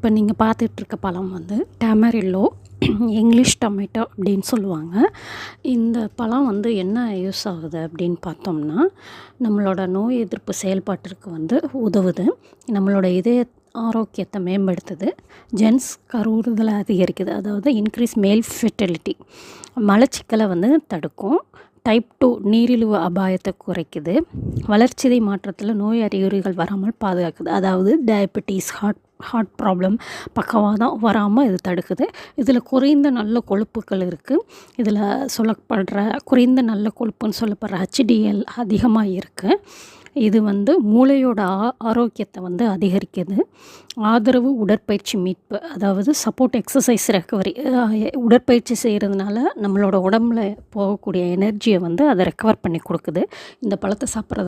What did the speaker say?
இப்போ நீங்கள் பார்த்துட்ருக்க பழம் வந்து டமரில்லோ, இங்கிலீஷ் டொமேட்டோ அப்படின்னு சொல்லுவாங்க. இந்த பழம் வந்து என்ன யூஸ் ஆகுது அப்படின்னு பார்த்தோம்னா, நம்மளோட நோய் எதிர்ப்பு செயல்பாட்டிற்கு வந்து உதவுது. நம்மளோட இதய ஆரோக்கியத்தை மேம்படுத்துது. ஜென்ஸ் கருவுறுதலை அதிகரிக்குது. அதாவது இன்க்ரீஸ் மேல் ஃபெர்டிலிட்டி. மலச்சிக்கலை வந்து தடுக்கும். டைப் 2 நீரிழிவு அபாயத்தை குறைக்குது. வளர்சிதை மாற்றத்தில் நோய் அறிகுறிகள் வராமல் பாதுகாக்குது. அதாவது டயபெட்டிஸ், ஹார்ட் ப்ராப்ளம், பக்கவாதம் வராமல் இது தடுக்குது. இதில் குறைந்த நல்ல கொழுப்புகள் இருக்குது. இதில் சொல்லப்படுற குறைந்த நல்ல கொழுப்புன்னு சொல்லப்படுற HDL அதிகமாக இருக்குது. இது வந்து மூளையோட ஆரோக்கியத்தை வந்து அதிகரிக்குது. ஆதரவு உடற்பயிற்சி மீட்பு, அதாவது சப்போர்ட் எக்ஸசைஸ் ரெக்கவரி. உடற்பயிற்சி செய்கிறதுனால நம்மளோட உடம்புல போகக்கூடிய எனர்ஜியை வந்து அதை ரெக்கவர் பண்ணி கொடுக்குது. இந்த பழத்தை சாப்பிட்றது